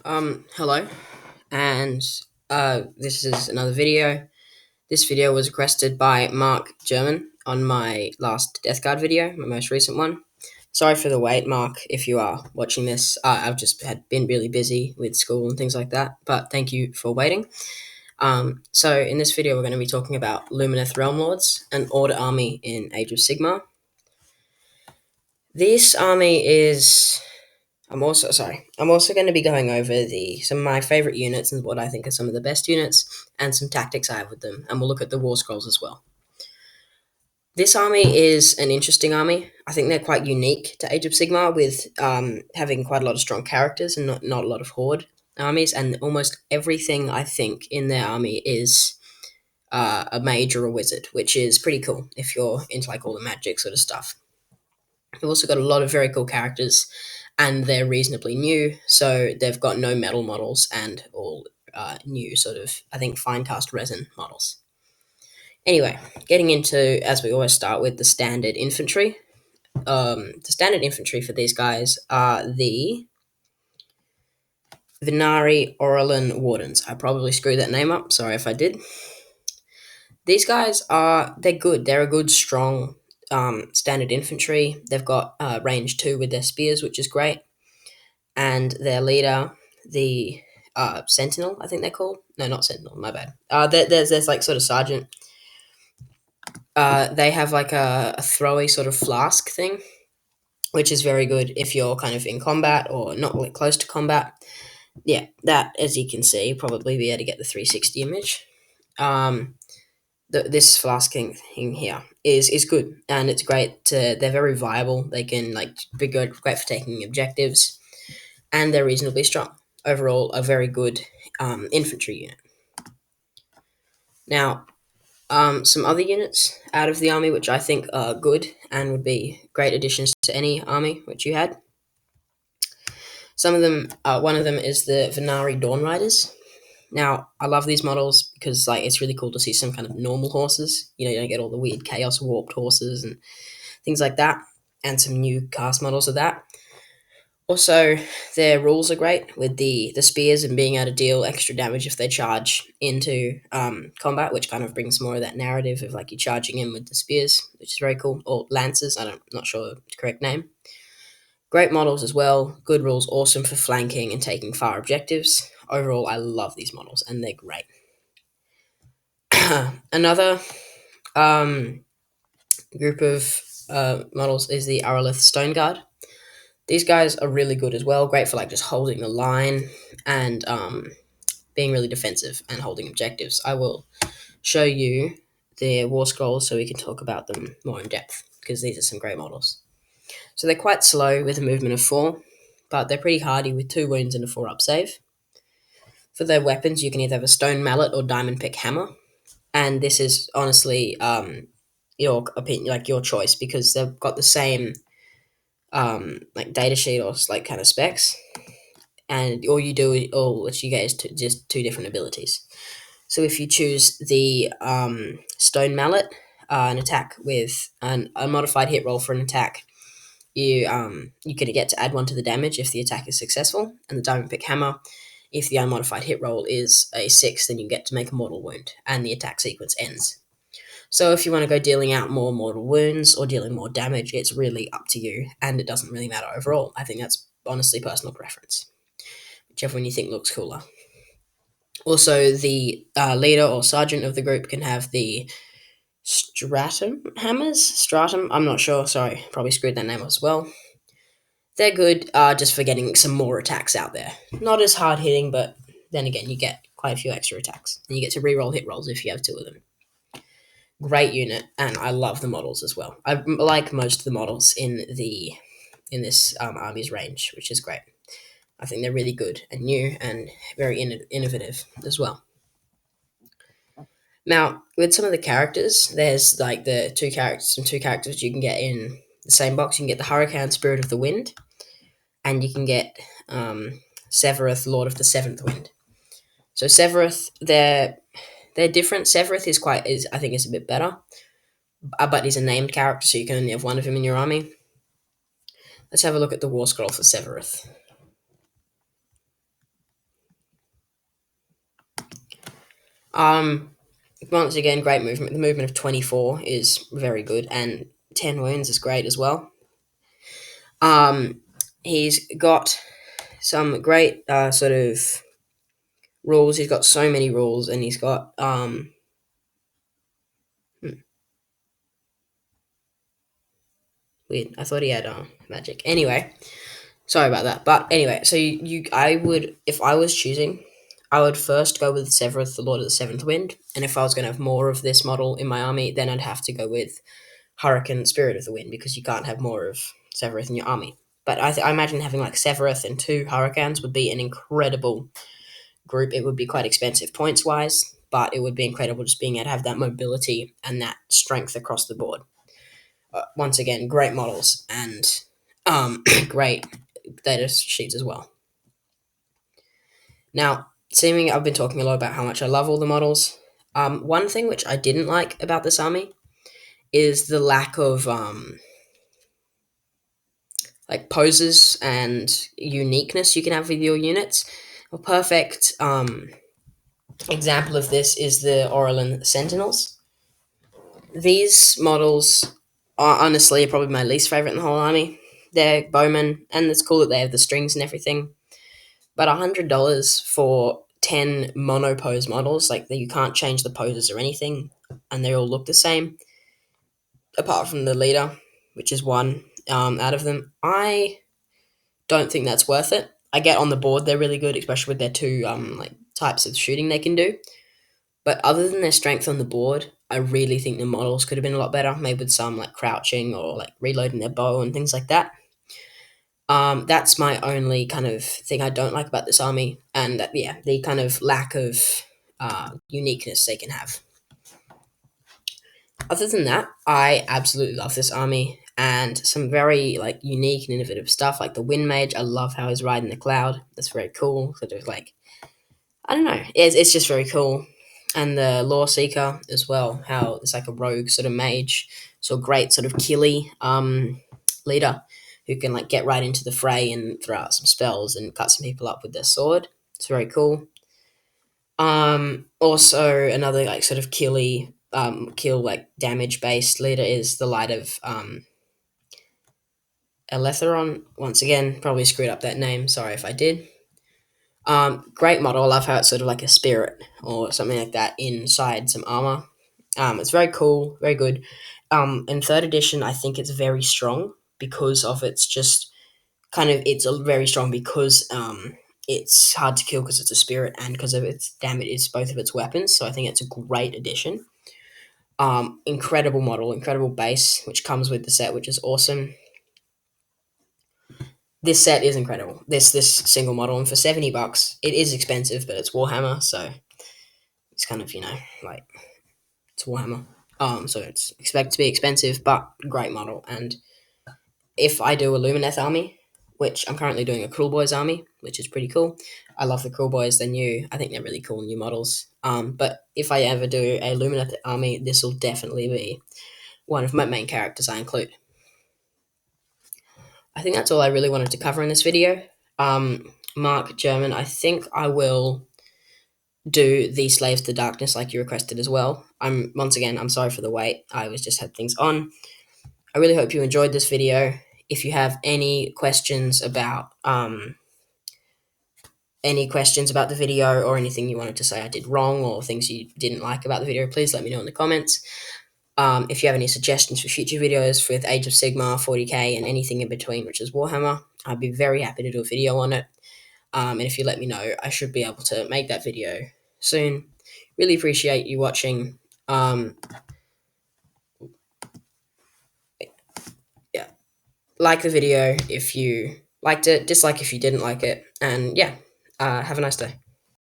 Hello, and this is another video. This video was requested by Mark German on my last Death Guard video, my most recent one. Sorry for the wait, Mark, if you are watching this. I've just had been really busy with school and things like that, but thank you for waiting. So in this video, we're going to be talking about Lumineth Realm-lords, an Order army in Age of Sigmar. This army is I'm also going to be going over the some of my favorite units and what I think are some of the best units and some tactics I have with them, and we'll look at the war scrolls as well. This army is an interesting army. I think they're quite unique to Age of Sigmar, with having quite a lot of strong characters and not a lot of horde armies, and almost everything I think in their army is a mage or a wizard, which is pretty cool if you're into like all the magic sort of stuff. They've also got a lot of very cool characters, and they're reasonably new. So they've got no metal models and all new sort of, I think, fine cast resin models. Anyway, getting into, as we always start with, the standard infantry. The standard infantry for these guys are the Vinari Orlin Wardens. I probably screwed that name up. Sorry if I did. These guys they're good. They're a good, strong standard infantry. They've got range 2 with their spears, which is great. And their leader, the Sentinel, I think they're called. No, not Sentinel, my bad. There's like sort of Sergeant. They have like a throwy sort of flask thing, which is very good if you're kind of in combat or not really close to combat. Yeah, that, as you can see, probably be able to get the 360 image. This flasking thing here is good, and it's great. They're very viable. They can like be good, great for taking objectives, and they're reasonably strong. Overall, a very good infantry unit. Now, some other units out of the army which I think are good and would be great additions to any army which you had. Some of them, one of them is the Venari Dawn Riders. Now, I love these models because like it's really cool to see some kind of normal horses. You don't get all the weird chaos warped horses and things like that, and some new cast models of that. Also, their rules are great with the spears and being able to deal extra damage if they charge into combat, which kind of brings more of that narrative of like you charging in with the spears, which is very cool. Or lancers, not sure the correct name. Great models as well. Good rules, awesome for flanking and taking far objectives. Overall, I love these models and they're great. Another group of models is the Aralith Stone Guard. These guys are really good as well. Great for like just holding the line and being really defensive and holding objectives. I will show you their war scrolls so we can talk about them more in depth, because these are some great models. So they're quite slow with a movement of 4, but they're pretty hardy with 2 wounds and a 4-up save. For their weapons, you can either have a stone mallet or diamond pick hammer, and this is honestly your opinion, like your choice, because they've got the same like data sheet or like kind of specs, and all that you get is just 2 different abilities. So if you choose the stone mallet, an attack with a modified hit roll for an attack, you can get to add 1 to the damage if the attack is successful, and the diamond pick hammer, if the unmodified hit roll is a 6, then you get to make a mortal wound, and the attack sequence ends. So if you want to go dealing out more mortal wounds or dealing more damage, it's really up to you, and it doesn't really matter overall. I think that's honestly personal preference, whichever one you think looks cooler. Also, the leader or sergeant of the group can have the stratum hammers. Stratum, I'm not sure. Sorry, probably screwed that name as well. They're good just for getting some more attacks out there. Not as hard hitting, but then again, you get quite a few extra attacks, and you get to reroll hit rolls if you have 2 of them. Great unit, and I love the models as well. I like most of the models in this army's range, which is great. I think they're really good and new and very innovative as well. Now, with some of the characters, there's like some two characters you can get in the same box. You can get the Hurricane Spirit of the Wind, and you can get Severeth, Lord of the Seventh Wind. So Severeth, they're different. Severeth is I think is a bit better, but he's a named character, so you can only have 1 of him in your army. Let's have a look at the war scroll for Severeth. Um, Once again, great movement. The movement of 24 is very good, and 10 wounds is great as well. Um, he's got some great sort of rules. He's got so many rules, and he's got weird. I thought he had magic. Anyway, sorry about that. But anyway, so I would, if I was choosing, I would first go with Severus, the Lord of the Seventh Wind, and if I was going to have more of this model in my army, then I'd have to go with Hurricane, Spirit of the Wind, because you can't have more of Severus in your army. But I imagine having like Severus and two Hurricanes would be an incredible group. It would be quite expensive points wise, but it would be incredible just being able to have that mobility and that strength across the board. Once again, great models and great data sheets as well. Now, seeming I've been talking a lot about how much I love all the models. One thing which I didn't like about this army is the lack of like poses and uniqueness you can have with your units. A perfect example of this is the Orlin Sentinels. These models are honestly probably my least favorite in the whole army. They're bowmen, and it's cool that they have the strings and everything. But $100 for 10 mono pose models, like you can't change the poses or anything, and they all look the same, apart from the leader, which is one out of them. I don't think that's worth it. I get on the board they're really good, especially with their two like types of shooting they can do. But other than their strength on the board, I really think the models could have been a lot better, maybe with some like crouching or like reloading their bow and things like that. That's my only kind of thing I don't like about this army, and that, yeah, the kind of lack of uniqueness they can have. Other than that, I absolutely love this army and some very like unique and innovative stuff, like the Wind Mage. I love how he's riding the cloud. That's very cool. So there's like, I don't know, it's just very cool. And the Law Seeker as well, how it's like a rogue sort of mage, so a great sort of killy leader who can like get right into the fray and throw out some spells and cut some people up with their sword. It's very cool. Also another like sort of kill like damage based leader is the Light of Eletheron. Once again, probably screwed up that name. Sorry if I did. Great model. I love how it's sort of like a spirit or something like that inside some armor. It's very cool, very good. In third edition, I think it's very strong because of its just kind of it's a very strong because it's hard to kill because it's a spirit and because of its damage. It's both of its weapons, so I think it's a great addition. Incredible model, incredible base, which comes with the set, which is awesome. This set is incredible. This single model, and for $70, it is expensive, but it's Warhammer, so it's kind of like it's Warhammer. So it's expected to be expensive, but great model. And if I do a Lumineth army, which I'm currently doing a Cruel Boys army, which is pretty cool. I love the Cruel Boys. They're new. I think they're really cool new models. But if I ever do a Lumineth army, this will definitely be one of my main characters I include. I think that's all I really wanted to cover in this video. Mark German, I think I will do the Slaves to Darkness like you requested as well. I'm sorry for the wait. I was just had things on. I really hope you enjoyed this video. If you have any questions about the video or anything you wanted to say I did wrong or things you didn't like about the video, please let me know in the comments. If you have any suggestions for future videos with Age of Sigmar, 40k, and anything in between, which is Warhammer, I'd be very happy to do a video on it. And if you let me know, I should be able to make that video soon. Really appreciate you watching. Yeah, like the video if you liked it, dislike if you didn't like it, and yeah, have a nice day.